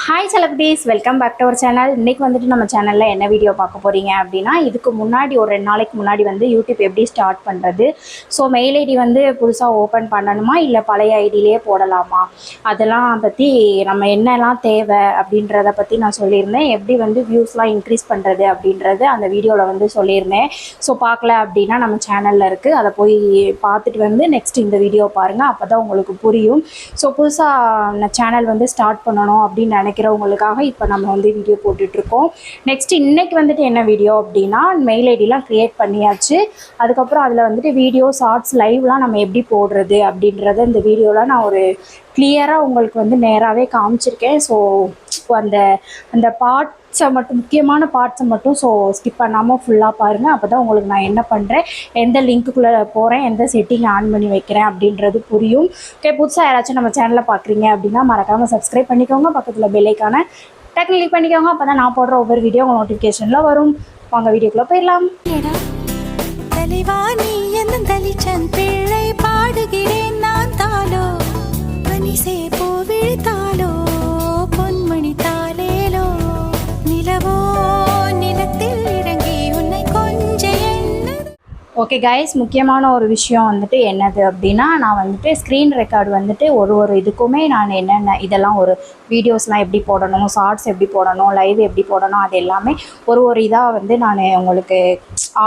Hi celebrities, welcome back to our channel. இன்றைக்கி வந்துட்டு நம்ம சேனலில் என்ன வீடியோ பார்க்க போகிறீங்க அப்படின்னா, இதுக்கு முன்னாடி ஒரு 2 நாளைக்கு முன்னாடி வந்து யூடியூப் எப்படி ஸ்டார்ட் பண்ணுறது, ஸோ மெயில் ஐடி வந்து புதுசாக ஓப்பன் பண்ணணுமா இல்லை பழைய ஐடியிலே போடலாமா, அதெல்லாம் பற்றி நம்ம என்னெல்லாம் தேவை அப்படின்றத பற்றி நான் சொல்லியிருந்தேன். எப்படி வந்து வியூஸ்லாம் இன்க்ரீஸ் பண்ணுறது அப்படின்றது அந்த வீடியோவில் வந்து சொல்லியிருந்தேன். ஸோ பார்க்கல அப்படின்னா நம்ம சேனலில் இருக்குது, அதை போய் பார்த்துட்டு வந்து நெக்ஸ்ட் இந்த வீடியோ பாருங்கள், அப்போ தான் உங்களுக்கு புரியும். ஸோ புதுசாக சேனல் வந்து ஸ்டார்ட் பண்ணணும் அப்படின்னு நினைக்கிறவங்களுக்காக இப்போ நம்ம வந்து வீடியோ போட்டுட்ருக்கோம். நெக்ஸ்ட் இன்றைக்கி வந்துட்டு என்ன வீடியோ அப்படின்னா, மெயில் ஐடிலாம் க்ரியேட் பண்ணியாச்சு. அதுக்கப்புறம் அதில் வந்துட்டு வீடியோ ஷார்ட்ஸ் லைவ்லாம் நம்ம எப்படி போடுறது அப்படின்றத இந்த வீடியோவில் நான் ஒரு கிளியராக உங்களுக்கு வந்து நேராகவே காமிச்சிருக்கேன். ஸோ அந்த அந்த பார்ட்ஸை மட்டும், முக்கியமான பார்ட்ஸை மட்டும் ஸோ ஸ்கிப் பண்ணாமல் ஃபுல்லாக பாருங்கள். அப்போ தான் உங்களுக்கு நான் என்ன பண்ணுறேன், எந்த லிங்க்குள்ளே போகிறேன், எந்த செட்டிங் ஆன் பண்ணி வைக்கிறேன் அப்படின்றது புரியும். ஓகே, புதுசாக யாராச்சும் நம்ம சேனலில் பார்க்குறீங்க அப்படின்னா மறக்காமல் சப்ஸ்கிரைப் பண்ணிக்கோங்க. பக்கத்தில் பெல் ஐக்கானை டக்குனு கிளிக் பண்ணிக்கோங்க. அப்போ தான் நான் போடுற ஒவ்வொரு வீடியோ உங்கள் நோட்டிஃபிகேஷனில் வரும். வாங்க வீடியோக்குள்ளே போயிடலாம். தலைவாணி என்னும் தலிச்சன் பிள்ளை பாடுகிறேன் நான் தாலோ மனிசே போ விழித்தாலோ பொன்மணி தாலேலோ நிலவோ நிலத்தில் இறங்கி உன்னை கொஞ்ச என்ன. ஓகே கைஸ், முக்கியமான ஒரு விஷயம் வந்துட்டு என்னது அப்படின்னா, நான் வந்துட்டு ஸ்க்ரீன் ரெக்கார்டு வந்துட்டு ஒரு இதுக்குமே நான் என்னென்ன இதெல்லாம் ஒரு வீடியோஸ்லாம் எப்படி போடணும், ஷார்ட்ஸ் எப்படி போடணும், லைவ் எப்படி போடணும், அது எல்லாமே ஒரு இதாக வந்து நான் உங்களுக்கு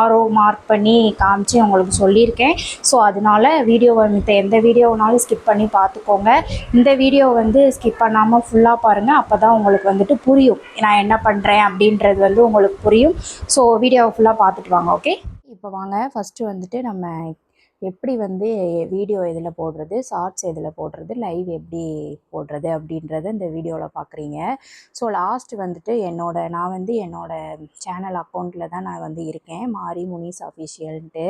ஆரோ மார்க் பண்ணி காமிச்சு உங்களுக்கு சொல்லியிருக்கேன். ஸோ அதனால வீடியோவை எந்த வீடியோனாலும் ஸ்கிப் பண்ணி பார்த்துக்கோங்க. இந்த வீடியோ வந்து ஸ்கிப் பண்ணாமல் ஃபுல்லாக பாருங்கள். அப்போ தான் உங்களுக்கு வந்துட்டு புரியும் நான் என்ன பண்ணுறேன் அப்படின்றது வந்து உங்களுக்கு புரியும். ஸோ வீடியோவை ஃபுல்லாக பார்த்துட்டு வாங்க. ஓகே, இப்போ வாங்க ஃபஸ்ட்டு வந்துட்டு நம்ம எப்படி வந்து வீடியோ எதில் போடுறது, ஷார்ட்ஸ் எதில் போடுறது, லைவ் எப்படி போடுறது அப்படின்றத இந்த வீடியோவில் பார்க்குறீங்க. ஸோ லாஸ்ட் வந்துட்டு நான் வந்து என்னோடய சேனல் அக்கௌண்ட்டில் தான் நான் வந்து இருக்கேன், மாரி முனிஸ் அஃபிஷியல்ன்ட்டு.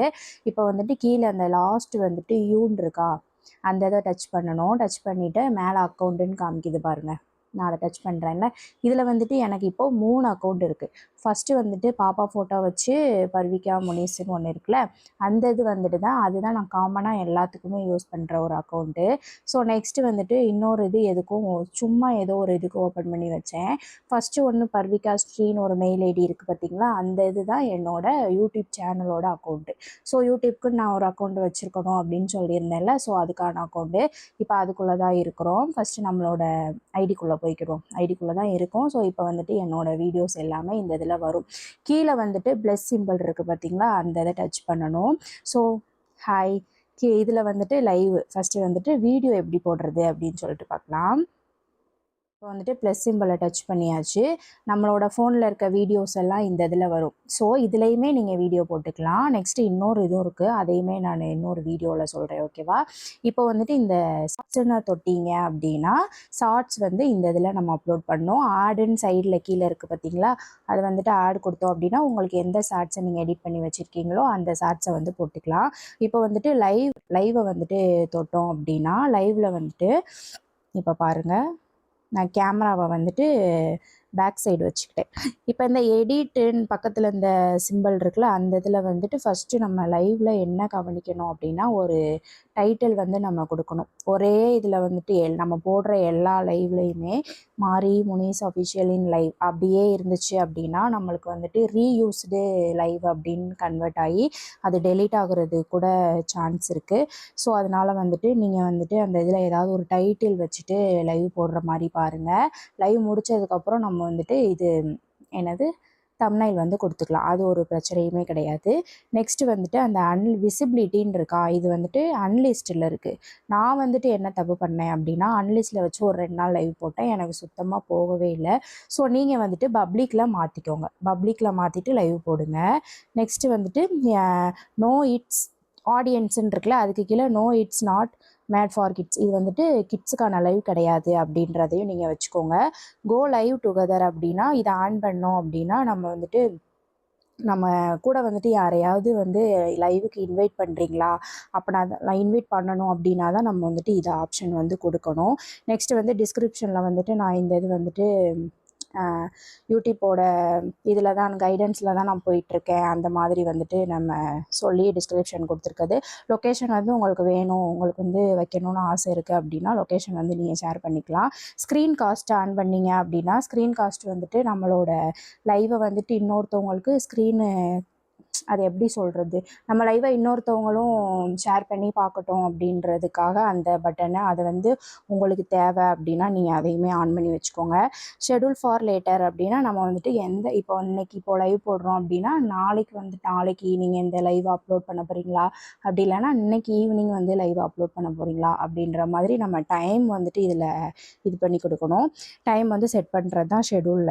இப்போ வந்துட்டு கீழே அந்த லாஸ்ட் வந்துட்டு யூன் இருக்கா, அந்த இதை டச் பண்ணணும். டச் பண்ணிவிட்டு மேலே அக்கௌண்ட்டுன்னு காமிக்குது பாருங்கள், நான் அதை டச் பண்ணுறேன்ல. இதில் வந்துட்டு எனக்கு இப்போது 3 அக்கௌண்ட் இருக்குது. ஃபஸ்ட்டு வந்துட்டு பாப்பா ஃபோட்டோ வச்சு பர்விகா முனிஸ்ன்னு ஒன்று இருக்குல்ல, அந்த இது வந்துட்டு தான் அதுதான் நான் காமனாக எல்லாத்துக்குமே யூஸ் பண்ணுற ஒரு அக்கௌண்ட்டு. ஸோ நெக்ஸ்ட்டு வந்துட்டு இன்னொரு இது எதுக்கும் சும்மா ஏதோ ஒரு இதுக்கு ஓப்பன் பண்ணி வச்சேன். ஃபஸ்ட்டு ஒன்று பர்விகா ஸ்ரீன்னு ஒரு மெயில் ஐடி இருக்குது பார்த்தீங்களா, அந்த இது தான் என்னோடய யூடியூப் சேனலோட அக்கௌண்ட்டு. ஸோ யூடியூப்க்கு நான் ஒரு அக்கௌண்ட் வச்சுருக்கணும் அப்படின்னு சொல்லியிருந்தேன்ல, ஸோ அதுக்கான அக்கௌண்ட்டு இப்போ அதுக்குள்ளே தான் இருக்கிறோம். ஃபஸ்ட்டு நம்மளோட ஐடிக்குள்ளே போய்க்கிறோம், ஐடிக்குள்ளே தான் இருக்கும். ஸோ இப்போ வந்துட்டு என்னோடய வீடியோஸ் எல்லாமே இந்த இதில் வரும். கீழே வந்துட்டு ப்ளஸ் சிம்பிள் இருக்குது பார்த்தீங்களா, அந்த இதை டச் பண்ணணும். ஸோ ஹாய், இதில் வந்துட்டு லைவ் ஃபஸ்ட்டு வந்துட்டு வீடியோ எப்படி போடுறது அப்படின்னு சொல்லிட்டு பார்க்கலாம். இப்போ வந்துட்டு ப்ளஸ் சிம்பிளை டச் பண்ணியாச்சு. நம்மளோட ஃபோனில் இருக்க வீடியோஸ் எல்லாம் இந்த இதில் வரும். ஸோ இதுலேயுமே நீங்கள் வீடியோ போட்டுக்கலாம். நெக்ஸ்ட்டு இன்னொரு இதுவும் இருக்குது, அதையுமே நான் இன்னொரு வீடியோவில் சொல்கிறேன். ஓகேவா, இப்போ வந்துட்டு இந்த ஷார்ட்ஸ்ன்னு தொட்டிங்க அப்படின்னா ஷார்ட்ஸ் வந்து இந்த இதில் நம்ம அப்லோட் பண்ணோம். ஆடுன்னு சைடில் கீழே இருக்குது பார்த்தீங்களா, அது வந்துட்டு ஆட் கொடுத்தோம் அப்படின்னா உங்களுக்கு எந்த ஷார்ட்ஸை நீங்கள் எடிட் பண்ணி வச்சுருக்கீங்களோ அந்த ஷார்ட்ஸை வந்து போட்டுக்கலாம். இப்போ வந்துட்டு லைவை வந்துட்டு தொட்டோம் அப்படின்னா லைவில் வந்துட்டு இப்போ பாருங்கள், நான் கேமராவை வந்துட்டு பேக் சைடு வச்சுக்கிட்டேன். இப்போ இந்த எடிட்டுன்னு பக்கத்தில் இந்த சிம்பிள் இருக்குல்ல, அந்த இதில் வந்துட்டு ஃபஸ்ட்டு நம்ம லைவில் என்ன கவனிக்கணும் அப்படின்னா, ஒரு டைட்டில் வந்து நம்ம கொடுக்கணும். ஒரே இதில் வந்துட்டு நம்ம போடுற எல்லா லைவ்லேயுமே மாரி முனிஸ் அஃபிஷியல் இன் லைவ் அப்படியே இருந்துச்சு அப்படின்னா நம்மளுக்கு வந்துட்டு ரீயூஸ்டு லைவ் அப்படின்னு கன்வெர்ட் ஆகி அது டெலீட் ஆகுறது கூட சான்ஸ் இருக்குது. ஸோ அதனால் வந்துட்டு நீங்கள் வந்துட்டு அந்த இதில் ஏதாவது ஒரு டைட்டில் வச்சுட்டு லைவ் போடுற மாதிரி பாருங்கள். லைவ் முடித்ததுக்கப்புறம் நம்ம வந்துட்டு இது என்னது தம்ப்நெயில் வந்து கொடுத்துக்கலாம், அது ஒரு பிரச்சனையுமே கிடையாது. நெக்ஸ்ட்டு வந்துட்டு அந்த விசிபிலிட்டின்னு இருக்கா, இது வந்துட்டு அன்லிஸ்ட்டில் இருக்குது. நான் வந்துட்டு என்ன தப்பு பண்ணேன் அப்படின்னா, அன்லிஸ்ட்டில் வச்சு ஒரு 2 நாள் லைவ் போட்டேன், எனக்கு சுத்தமாக போகவே இல்லை. ஸோ நீங்கள் வந்துட்டு பப்ளிக்கில் மாற்றிக்கோங்க, பப்ளிக்கில் மாற்றிட்டு லைவ் போடுங்க. நெக்ஸ்ட்டு வந்துட்டு நோ இட்ஸ் ஆடியன்ஸுன்னு இருக்குல்ல, அதுக்கு கீழே no it's not made for kids, இது வந்துட்டு கிட்ஸுக்கான லைவ் கிடையாது அப்படின்றதையும் நீங்கள் வச்சுக்கோங்க. கோ லைவ் டுகெதர் அப்படின்னா இதை ஆன் பண்ணோம் அப்படின்னா நம்ம கூட வந்துட்டு யாரையாவது வந்து லைவுக்கு இன்வைட் பண்ணுறீங்களா, அப்போ நான் இன்வைட் பண்ணணும் அப்படின்னா தான் நம்ம வந்துட்டு இதை ஆப்ஷன் வந்து கொடுக்கணும். நெக்ஸ்ட்டு வந்து டிஸ்கிரிப்ஷனில் வந்துட்டு நான் இந்த இது வந்துட்டு யூடியூப்போட இதில் தான் கைடன்ஸில் தான் நான் போயிட்டுருக்கேன் அந்த மாதிரி வந்துட்டு நம்ம சொல்லி டிஸ்கிரிப்ஷன் கொடுத்துருக்குது. லொக்கேஷன் வந்து உங்களுக்கு வேணும், உங்களுக்கு வந்து வைக்கணும்னு ஆசை இருக்குது அப்படின்னா லொக்கேஷன் வந்து நீங்கள் ஷேர் பண்ணிக்கலாம். ஸ்க்ரீன் காஸ்ட் ஆன் பண்ணிங்க அப்படின்னா ஸ்க்ரீன் காஸ்ட் வந்துட்டு நம்மளோட லைவை வந்துட்டு இன்னொருத்தவங்களுக்கு அது எப்படி சொல்கிறது, நம்ம லைவை இன்னொருத்தவங்களும் ஷேர் பண்ணி பார்க்கட்டும் அப்படின்றதுக்காக அந்த பட்டனை அதை வந்து உங்களுக்கு தேவை அப்படின்னா நீங்கள் அதையுமே ஆன் பண்ணி வச்சுக்கோங்க. ஷெட்யூல் ஃபார் லேட்டர் அப்படின்னா நம்ம வந்துட்டு இப்போ இன்னைக்கு லைவ் போடுறோம் அப்படின்னா நாளைக்கு நீங்கள் இந்த லைவ் அப்லோட் பண்ண போகிறீங்களா, அப்படி இல்லைன்னா இன்னைக்கு ஈவினிங் வந்து லைவ் அப்லோட் பண்ண போகிறீங்களா அப்படின்ற மாதிரி நம்ம டைம் வந்துட்டு இதில் இது பண்ணி கொடுக்கணும். டைம் வந்து செட் பண்ணுறது தான் ஷெட்யூல்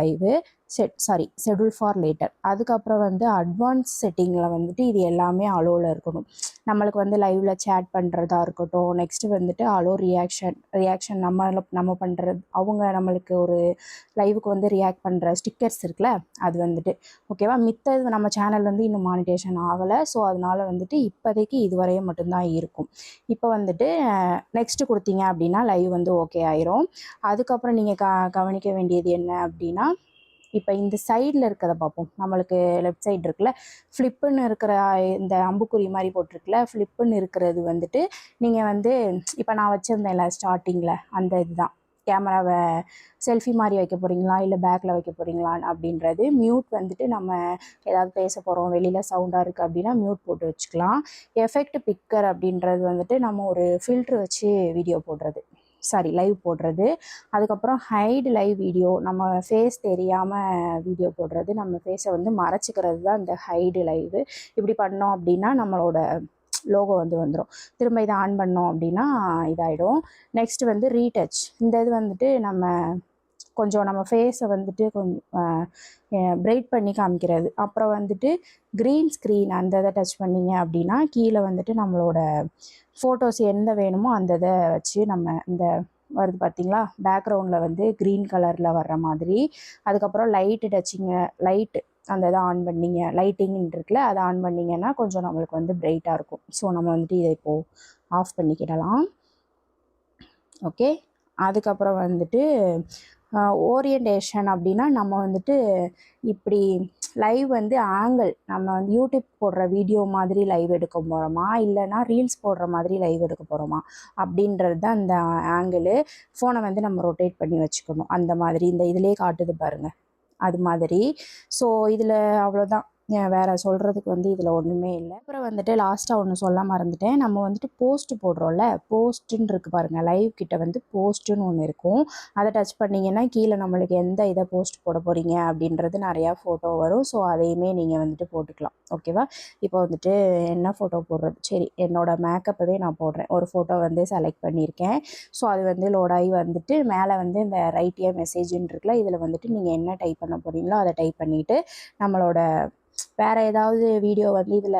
ஃபார் லேட்டர். அதுக்கப்புறம் வந்து அட்வான்ஸ் செட்டிங்கில் வந்துட்டு இது எல்லாமே அலோவில் இருக்கணும். நம்மளுக்கு வந்து லைவில் சேட் பண்ணுறதா இருக்கட்டும், நெக்ஸ்ட்டு வந்துட்டு அலோ ரியாக்ஷன் நம்ம பண்ணுறது, அவங்க நம்மளுக்கு ஒரு லைவுக்கு வந்து ரியாக்ட் பண்ணுற ஸ்டிக்கர்ஸ் இருக்குல்ல அது வந்துட்டு ஓகேவா. மித்தது நம்ம சேனல் வந்து இன்னும் மானிட்டேஷன் ஆகலை. ஸோ அதனால் வந்துட்டு இப்போதைக்கு இதுவரையும் மட்டும்தான் இருக்கும். இப்போ வந்துட்டு நெக்ஸ்ட்டு கொடுத்தீங்க அப்படின்னா லைவ் வந்து ஓகே ஆயிரும். அதுக்கப்புறம் நீங்கள் கவனிக்க வேண்டியது என்ன அப்படின்னா, இப்போ இந்த சைடில் இருக்கிறத பார்ப்போம். நம்மளுக்கு லெஃப்ட் சைடு இருக்குல்ல, ஃப்ளிப்புன்னு இருக்கிற இந்த அம்புக்குறி மாதிரி போட்டிருக்குல்ல, ஃப்ளிப்புன்னு இருக்கிறது வந்துட்டு நீங்கள் வந்து இப்போ நான் வச்சுருந்தேன்ல ஸ்டார்டிங்கில் அந்த இதுதான். கேமராவை செல்ஃபி மாதிரி வைக்க போகிறீங்களா இல்லை பேக்கில் வைக்க போகிறீங்களா அப்படின்றது. மியூட் வந்துட்டு நம்ம ஏதாவது பேச போகிறோம், வெளியில் சவுண்டாக இருக்குது அப்படின்னா மியூட் போட்டு வச்சுக்கலாம். எஃபெக்ட் பிக்கர் அப்படின்றது வந்துட்டு நம்ம ஒரு ஃபில்ட்ரு வச்சு லைவ் போடுறது. அதுக்கப்புறம் ஹைடு லைவ் வீடியோ, நம்ம ஃபேஸ் தெரியாமல் வீடியோ போடுறது, நம்ம ஃபேஸை வந்து மறைச்சிக்கிறது தான் இந்த ஹைடு லைவு. இப்படி பண்ணோம் அப்படின்னா நம்மளோட லோகோ வந்து வந்துடும். திரும்ப இதை ஆன் பண்ணோம் அப்படின்னா இதாகிடும். நெக்ஸ்ட் வந்து ரீடச். இந்த இது வந்துட்டு நம்ம ஃபேஸை வந்துட்டு கொஞ்சம் பிரைட் பண்ணி காமிக்கிறது. அப்புறம் வந்துட்டு க்ரீன் ஸ்க்ரீன் அந்த இதை டச் பண்ணிங்க அப்படின்னா கீழே வந்துட்டு நம்மளோட ஃபோட்டோஸ் எந்த வேணுமோ அந்த இதை வச்சு நம்ம இந்த வருது பார்த்திங்களா, பேக்ரவுண்டில் வந்து க்ரீன் கலரில் வர்ற மாதிரி. அதுக்கப்புறம் லைட்டு அந்த இதை ஆன் பண்ணிங்க, லைட்டிங்னு இருக்குல்ல அதை ஆன் பண்ணிங்கன்னா கொஞ்சம் நம்மளுக்கு வந்து பிரைட்டாக இருக்கும். ஸோ நம்ம வந்துட்டு இதை இப்போது ஆஃப் பண்ணிக்கிடலாம். ஓகே. அதுக்கப்புறம் வந்துட்டு ஓரியன்டேஷன் அப்படின்னா நம்ம வந்துட்டு இப்படி லைவ் வந்து ஆங்கிள் நம்ம வந்து யூடியூப் போடுற வீடியோ மாதிரி லைவ் எடுக்க போகிறோமா இல்லைனா ரீல்ஸ் போடுற மாதிரி லைவ் எடுக்க போகிறோமா அப்படின்றது தான் அந்த ஆங்கிள். ஃபோனை வந்து நம்ம ரொட்டேட் பண்ணி வச்சுக்கணும். அந்த மாதிரி இந்த இதிலே காட்டுது பாருங்கள், அது மாதிரி. ஸோ இதில் அவ்வளோதான், வேறு சொல்கிறதுக்கு வந்து இதில் ஒன்றுமே இல்லை. அப்புறம் வந்துட்டு லாஸ்ட்டாக ஒன்று சொல்ல மறந்துட்டேன். நம்ம வந்துட்டு போஸ்ட்டு போடுறோம்ல, போஸ்ட்டுன்னு இருக்குது பாருங்கள், லைவ் கிட்ட வந்து போஸ்ட்டுன்னு ஒன்று இருக்கும். அதை டச் பண்ணிங்கன்னா கீழே நம்மளுக்கு எந்த இதை போஸ்ட் போட போகிறீங்க அப்படின்றது நிறையா ஃபோட்டோ வரும். ஸோ அதையுமே நீங்கள் வந்துட்டு போட்டுக்கலாம். ஓகேவா. இப்போ வந்துட்டு என்ன ஃபோட்டோ போடுறது, சரி என்னோடய மேக்கப்பவே நான் போடுறேன். ஒரு ஃபோட்டோ வந்து செலக்ட் பண்ணியிருக்கேன். ஸோ அது வந்து லோடாகி வந்துட்டு மேலே வந்து இந்த ரைட்டியா மெசேஜின்னு இருக்குல்ல, இதில் வந்துட்டு நீங்கள் என்ன டைப் பண்ண போகிறீங்களோ அதை டைப் பண்ணிவிட்டு நம்மளோட வேறு ஏதாவது வீடியோ வந்து இதில்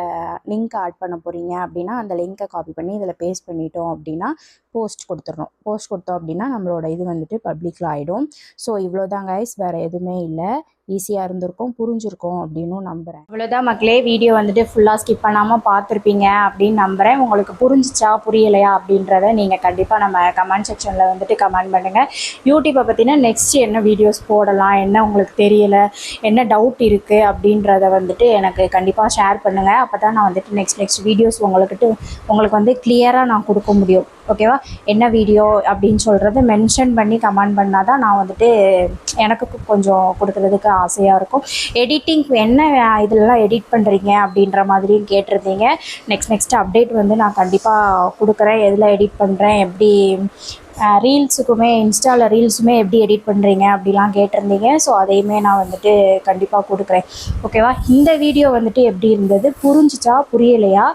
லிங்க் ஆட் பண்ண போகிறீங்க அப்படின்னா அந்த லிங்க்கை காப்பி பண்ணி இதில் பேஸ்ட் பண்ணிட்டோம் அப்படின்னா போஸ்ட் கொடுத்துடணும். போஸ்ட் கொடுத்தோம் அப்படின்னா நம்மளோட இது வந்துட்டு பப்ளிக்கில் ஆகிடும். ஸோ இவ்வளோதான் கைஸ், வேறு எதுவுமே இல்லை. ஈஸியாக இருந்திருக்கும், புரிஞ்சிருக்கும் அப்படின்னு நம்புகிறேன். அவ்வளோதான் மக்களே, வீடியோ வந்துட்டு ஃபுல்லாக ஸ்கிப் பண்ணாமல் பார்த்துருப்பீங்க அப்படின்னு நம்புகிறேன். உங்களுக்கு புரிஞ்சிச்சா புரியலையா அப்படின்றத நீங்கள் கண்டிப்பாக நம்ம கமெண்ட் செக்ஷனில் வந்துட்டு கமெண்ட் பண்ணுங்கள். யூடியூப்பை பற்றினா நெக்ஸ்ட் என்ன வீடியோஸ் போடலாம், என்ன உங்களுக்கு தெரியலை, என்ன டவுட் இருக்குது அப்படின்றத வந்துட்டு எனக்கு கண்டிப்பாக ஷேர் பண்ணுங்கள். அப்போ தான் நான் வந்துட்டு நெக்ஸ்ட் வீடியோஸ் உங்களுக்கு வந்து கிளியராக நான் கொடுக்க முடியும். ஓகேவா. என்ன வீடியோ அப்படின்னு சொல்கிறத மென்ஷன் பண்ணி கமெண்ட் பண்ணால் தான் நான் வந்துட்டு எனக்கு கொஞ்சம் கொடுக்குறதுக்கு ஆசையாக இருக்கும். எடிட்டிங் என்ன இதெல்லாம் எடிட் பண்ணுறீங்க அப்படின்ற மாதிரியும் கேட்டிருந்தீங்க. நெக்ஸ்ட் அப்டேட் வந்து நான் கண்டிப்பாக கொடுக்குறேன். எதில் எடிட் பண்ணுறேன், எப்படி ரீல்ஸுக்குமே இன்ஸ்டாவில் ரீல்ஸுமே எப்படி எடிட் பண்ணுறீங்க அப்படிலாம் கேட்டிருந்தீங்க. ஸோ அதையுமே நான் வந்துட்டு கண்டிப்பாக கொடுக்குறேன். ஓகேவா. இந்த வீடியோ வந்துட்டு எப்படி இருந்தது, புரிஞ்சிச்சா புரியலையா.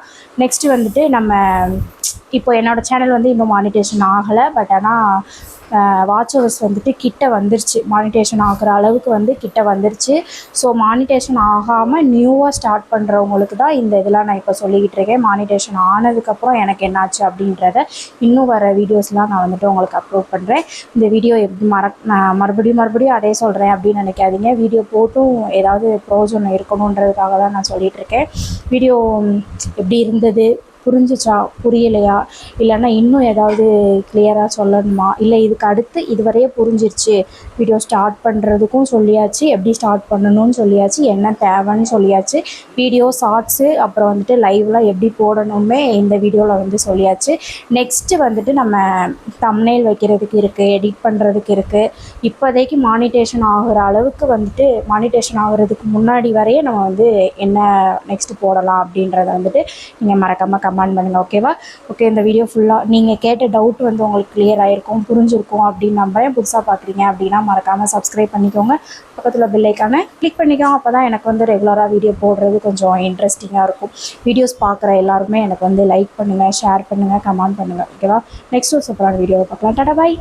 நெக்ஸ்ட்டு வந்துட்டு நம்ம இப்போ என்னோடய சேனல் வந்து இன்னும் மானிட்டேஷன் ஆகலை. பட் ஆனால் வாட்ச் ஹவர்ஸ் வந்துட்டு கிட்ட வந்துருச்சு, மானிட்டேஷன் ஆகிற அளவுக்கு வந்து கிட்ட வந்துருச்சு. ஸோ மானிட்டேஷன் ஆகாமல் நியூவாக ஸ்டார்ட் பண்ணுறவங்களுக்கு தான் இந்த இதெல்லாம் நான் இப்போ சொல்லிக்கிட்டு இருக்கேன். மானிட்டேஷன் ஆனதுக்கப்புறம் எனக்கு என்னாச்சு அப்படின்றத இன்னும் வர வீடியோஸ்லாம் நான் வந்துட்டு உங்களுக்கு அப்லோட் பண்ணுறேன். இந்த வீடியோ எப்படி நான் மறுபடியும் அதே சொல்கிறேன் அப்படின்னு நினைக்காதீங்க. வீடியோ போட்டும் ஏதாவது ப்ரோஜனம் இருக்கணுன்றதுக்காக தான் நான் சொல்லிகிட்ருக்கேன். வீடியோ எப்படி இருந்தது, புரிஞ்சிச்சா, புரியலையா, இல்லைன்னா இன்னும் ஏதாவது கிளியராக சொல்லணுமா, இல்லை இதுக்கு அடுத்து இதுவரையே புரிஞ்சிருச்சு, வீடியோ ஸ்டார்ட் பண்ணுறதுக்கும் சொல்லியாச்சு, எப்படி ஸ்டார்ட் பண்ணணும்னு சொல்லியாச்சு, என்ன தேவைன்னு சொல்லியாச்சு, வீடியோ ஷார்ட்ஸு அப்புறம் வந்துட்டு லைவ்லாம் எப்படி போடணுமே இந்த வீடியோவில் வந்து சொல்லியாச்சு. நெக்ஸ்ட்டு வந்துட்டு நம்ம தம்ப்நெயில் வைக்கிறதுக்கு இருக்குது, எடிட் பண்ணுறதுக்கு இருக்குது. இப்போதைக்கு மானிட்டேஷன் ஆகிற அளவுக்கு வந்துட்டு மானிட்டேஷன் ஆகிறதுக்கு முன்னாடி வரையே நம்ம வந்து என்ன நெக்ஸ்ட்டு போடலாம் அப்படின்றத வந்துட்டு நீங்கள் மறக்காமல் கமெண்ட் பண்ணுங்கள். ஓகேவா? ஓகே, இந்த வீடியோ ஃபுல்லாக நீங்கள் கேட்ட டவுட் வந்து உங்களுக்கு கிளியர் ஆகிருக்கும், புரிஞ்சிருக்கும் அப்படின்னு நம்புறேன். புதுசாக பார்க்குறீங்க அப்படின்னா மறக்காமல் சப்ஸ்கிரைப் பண்ணிக்கோங்க. பக்கத்தில் பெல் ஐக்கானை கிளிக் பண்ணிக்கோங்க. அப்போ தான் எனக்கு வந்து ரெகுலராக வீடியோ போடுறது கொஞ்சம் இன்ட்ரெஸ்டிங்காக இருக்கும். வீடியோஸ் பார்க்குற எல்லாருமே எனக்கு வந்து லைக் பண்ணுங்கள், ஷேர் பண்ணுங்கள், கமெண்ட் பண்ணுங்கள். ஓகேவா? நெக்ஸ்ட் ஒரு சூப்பரான வீடியோவை பார்க்கலாம். டாடா, பாய்.